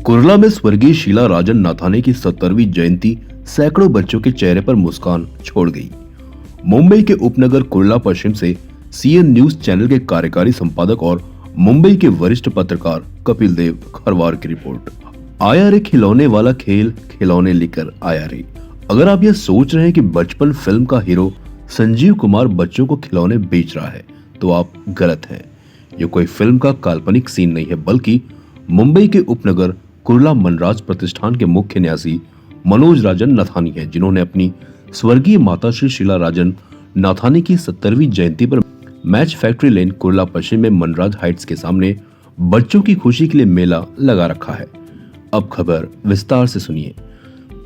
कुर्ला में स्वर्गीय शीला राजन नाथानी की 70वीं जयंती सैकड़ों बच्चों के चेहरे पर मुस्कान छोड़ गई। मुंबई के उपनगर कुर्ला पश्चिम से सीएन न्यूज चैनल के कार्यकारी संपादक और मुंबई के वरिष्ठ पत्रकार कपिल देव खरवार की रिपोर्ट। आया रे खिलौने वाला खेल खिलौने लेकर आया रे। अगर आप यह सोच रहे हैं कि बचपन फिल्म का हीरो संजीव कुमार बच्चों को खिलौने बेच रहा है तो आप गलत हैं। ये कोई फिल्म का काल्पनिक सीन नहीं है, बल्कि मुंबई के उपनगर कुर्ला मनराज प्रतिष्ठान के मुख्य न्यासी मनोज राजन नाथानी है, जिन्होंने अपनी स्वर्गीय माता श्री शीला राजन नाथानी की 70वीं जयंती पर मैच फैक्ट्री लेन कुर्ला पश्चिम में मनराज हाइट्स के सामने बच्चों की खुशी के लिए मेला लगा रखा है। अब खबर विस्तार से सुनिए।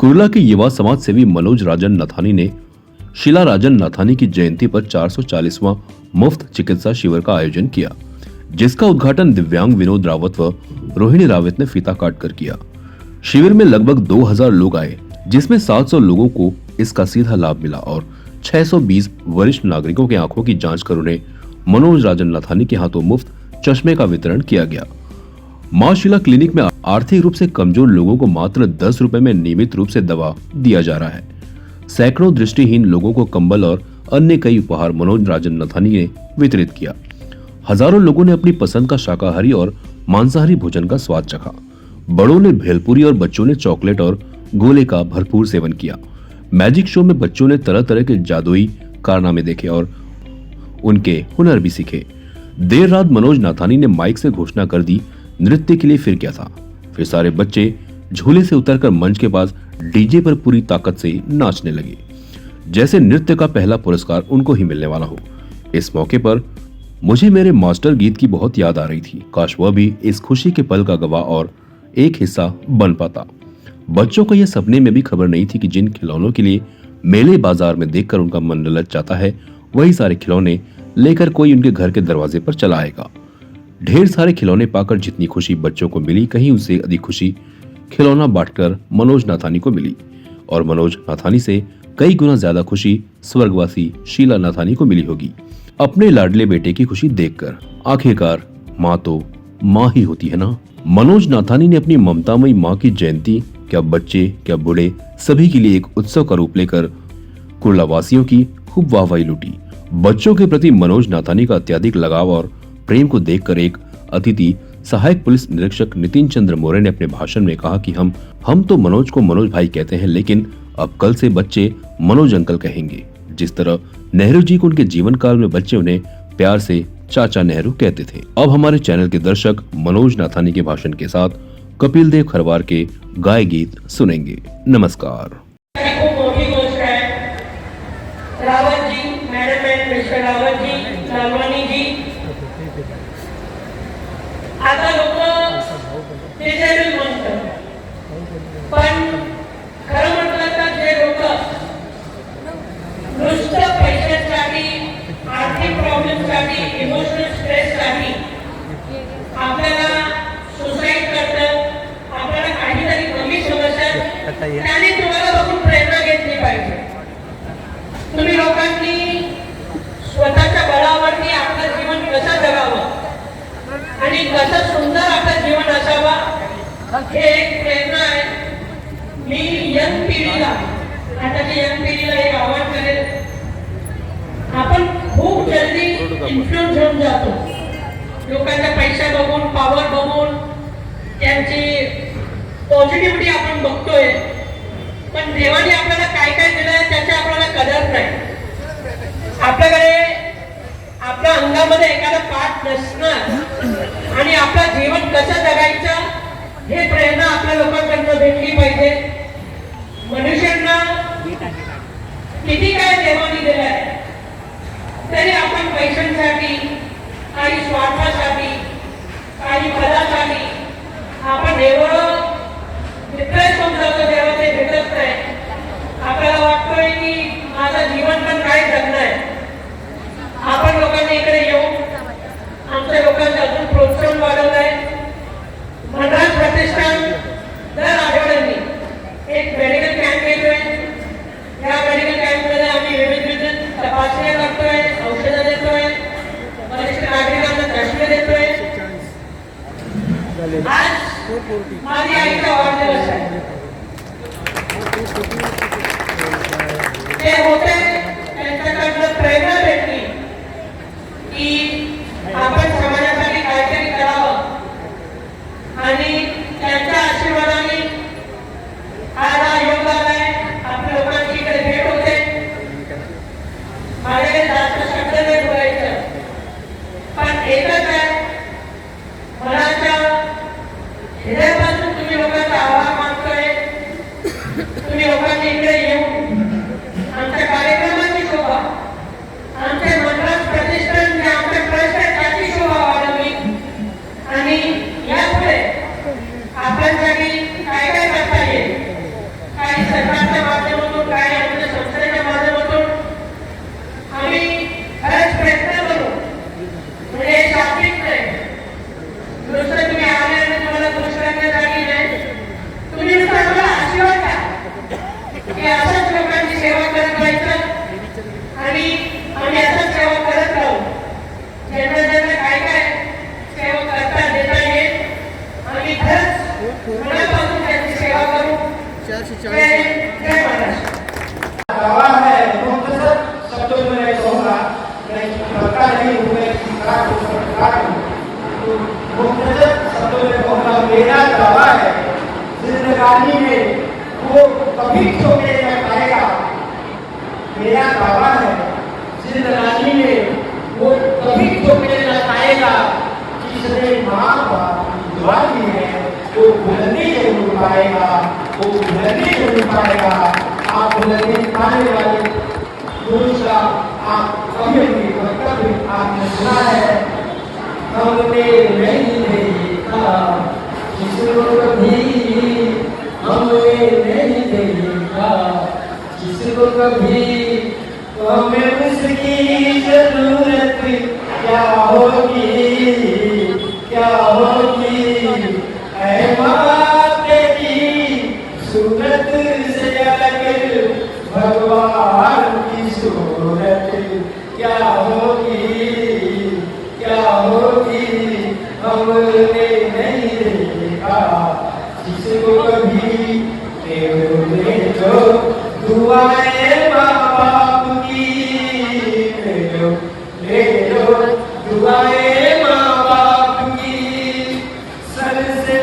कुर्ला के युवा समाज सेवी मनोज राजन नाथानी ने शीला राजन नाथानी की जयंती पर 440वां मुफ्त चिकित्सा शिविर का आयोजन किया, जिसका उद्घाटन दिव्यांग विनोद रावत व रोहिणी रावत ने फीता काट कर किया। शिविर में लगभग 2000 लोग आए, जिसमें 700 लोगों को इसका सीधा लाभ मिला और 620 वरिष्ठ नागरिकों की आंखों की जांच कर उन्हें मनोज राजन नाथानी के हाथों मुफ्त चश्मे का वितरण किया गया। मां शीला क्लिनिक में आर्थिक रूप से कमजोर लोगों को मात्र 10 रुपए में नियमित रूप से दवा दिया जा रहा है। सैकड़ों दृष्टिहीन लोगों को कंबल और अन्य कई उपहार मनोज राजन नाथानी ने वितरित किया। हजारों लोगों ने अपनी पसंद का शाकाहारी और मांसाहारी भोजन का स्वाद चखा। बड़ों ने भेलपुरी और बच्चों ने चॉकलेट और गोले का भरपूर सेवन किया। मैजिक शो में बच्चों ने तरह तरह के जादुई कारनामे देखे और उनके हुनर भी सीखे। देर रात मनोज नाथानी ने माइक से घोषणा कर दी, नृत्य के लिए फिर क्या था। फिर सारे बच्चे झूले से उतरकर मंच के पास डीजे पर पूरी ताकत से नाचने लगे, जैसे नृत्य का पहला पुरस्कार उनको ही मिलने वाला हो। इस मौके पर मुझे मेरे मास्टर गीत की बहुत याद आ रही थी। काश वह भी इस खुशी के पल का गवाह और एक हिस्सा बन पाता। बच्चों को यह सपने में भी खबर नहीं थी कि जिन खिलौनों के लिए मेले बाजार में देखकर उनका मन ललच जाता है, वही सारे खिलौने लेकर कोई उनके घर के दरवाजे पर चला आएगा। ढेर सारे खिलौने पाकर जितनी खुशी बच्चों को मिली, कहीं उससे अधिक खुशी खिलौना बांटकर मनोज नाथानी को मिली। और मनोज नाथानी से कई गुना ज्यादा खुशी स्वर्गवासी शीला नाथानी को मिली होगी, अपने लाडले बेटे की खुशी देखकर। आखिरकार माँ तो माँ ही होती है ना। मनोज नाथानी ने अपनी ममतामयी माँ की जयंती क्या बच्चे क्या बूढ़े सभी के लिए एक उत्सव का रूप लेकर कुर्ला वासियों की खूब वाहवाही लूटी। बच्चों के प्रति मनोज नाथानी का अत्यधिक लगाव और प्रेम को देखकर एक अतिथि सहायक पुलिस निरीक्षक नितिन चंद्र मोरे ने अपने भाषण में कहा कि हम तो मनोज को मनोज भाई कहते हैं, लेकिन अब कल से बच्चे मनोज अंकल कहेंगे। जिस तरह नेहरू जी को उनके जीवन काल में बच्चे उन्हें प्यार से चाचा नेहरू कहते थे। अब हमारे चैनल के दर्शक मनोज नाथानी के भाषण के साथ कपिल देव खरवार के गाय गीत सुनेंगे। नमस्कार। Rawat ji, madam and mister Rawat ji, Lalwani जी, आता लोक डिझेबल म्हणतात, पण खरं म्हटलं तर जे लोक नुसतं पैशासाठी, आर्थिक प्रॉब्लेमसाठी, इमोशनल स्ट्रेससाठी आपल्याला सुसाईड करतात, आपल्याला काहीतरी कमी समजतात, त्याने तुम्हाला बघून प्रेरणा घेतली पाहिजे। तुम्ही लोकांनी स्वतःच्या बळावरती आपलं जीवन कसं जगावं आणि कसं सुंदर आपलं जीवन असावं हे एक प्रेरणा आहे। मी यंग पिढीला, आताच्या यंग पिढीला एक आवाहन करेल, आपण खूप जल्दी इन्फ्लुएन्स होऊन जातो लोकांचा पैसा बघून, पॉवर बघून, त्यांची पॉझिटिव्हिटी आपण बघतोय, पण देवाने आपल्याला काय काय दिलंय त्याची आपल्याला कदर नाही। आपल्याकडे आपल्या अंगामध्ये एखादा पाठ नसणार आणि आपलं जीवन कसं जगायचं हे प्रेरणा आपल्या लोकांकडून भेटली पाहिजे। मनुष्यांना किती काय देवाने दिलंय, तरी आपण पैशांसाठी, काही स्वार्थासाठी, काही पदासाठी आपण एवढं डिप्रेस होऊन जातो, तेव्हा ते भेटत नाही। आपल्याला वाटतोय की माझं जीवन पण काय जगणं आहे। आपण लोकांनी इकडे येऊन आमच्या लोकांचं अजून प्रोत्साहन वाढवलंय। मनराज प्रतिष्ठान दर आठवड्यानी एक मेडिकल कॅम्प घेतोय। या मेडिकल कॅम्पमध्ये आम्ही विविध माझी आईचा वाढदिवस आहे. ते होते त्यांच्याकडनं प्रेरणा भेटली की आपण समाजासाठी काहीतरी करावं आणि त्यांच्या आशीर्वादाने आज हा योग आलाय. आपल्या लोकांची इकडे भेट होते. माझ्याकडे जास्त शब्द नाही बोलायचं, पण एकच आहे, मनाच्या हृदयापासून तुम्ही लोकांचा आभार मानतोय. तुम्ही लोकांनी इकडे येऊन आमच्या कार्यक्रमाची शोभा, आमच्या मंडळात प्रतिष्ठान जे आमच्या ट्रस्ट आहे त्याची शोभा वाढवली आणि यापुढे आपल्यासाठी काय काय करता येईल, काही सरकारच्या माध्यमातून, काही आमच्या संस्थेच्या माध्यमातून आम्ही खरंच प्रयत्न करू. म्हणजे हे शाब्दिक नाही, दुसरं तुम्ही आल्याने तुम्हाला खुश करण्यासाठी नाही, तुम्ही नुसतं आम्हाला आशीर्वाद द्या की असंच लोकांची सेवा करत राहायचं आणि आम्ही असंच सेवा करत राहू. ज्यांना ज्यांना काय काय सेवा करता देता येईल आम्ही खरंच मनापासून त्यांची सेवा करू. जय महाराष्ट्र. दावा है मुख्तसर शब्दों में मैं कहूँगा, मैं पक्का नहीं हूँ, मैं सरकार हूँ, सरकार हूँ, तो मुख्तसर शब्दों में कहूँगा, मेरा दावा है जिंदगानी में वो कभी छोड़े न पाएगा. मेरा दावा है जिंदगानी में वो कभी छोड़े न पाएगा. जिसने माँ बाप की दुआ की है वो बुलंदी जरूर पाएगा, वो बुलंदी जरूर पाएगा. आप बुलंदी पाने वाले पुरुष का आप कभी भी कभी आपने सुना है, हमने नहीं देखा किसको कभी, हमने नहीं देखा किसको कभी, तो हमें उसकी जरूरत क्या होगी, क्या होगी. ऐ माँ तेरी सूरत से अलग भगवान की सूरत क्या होगी, क्या होगी. हमने नहीं देखा जिसको कभी, ले जो दुआएं माँ बाप की, ले जो दुआएं माँ बाप की. सर से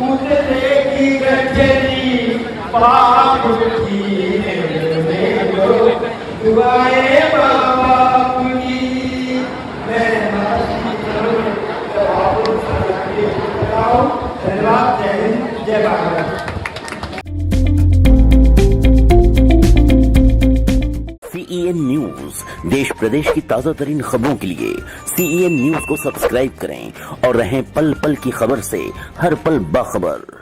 उठने की गठरी बाप की, ले जो दुआएं माँ बाप की. मैं धन्यवाद. जय हिंद, जय भारत. CEN न्यूज देश प्रदेश की ताजा तरीन खबरों के लिए CEN न्यूज को सब्सक्राइब करें और रहें पल पल की खबर से हर पल बाखबर.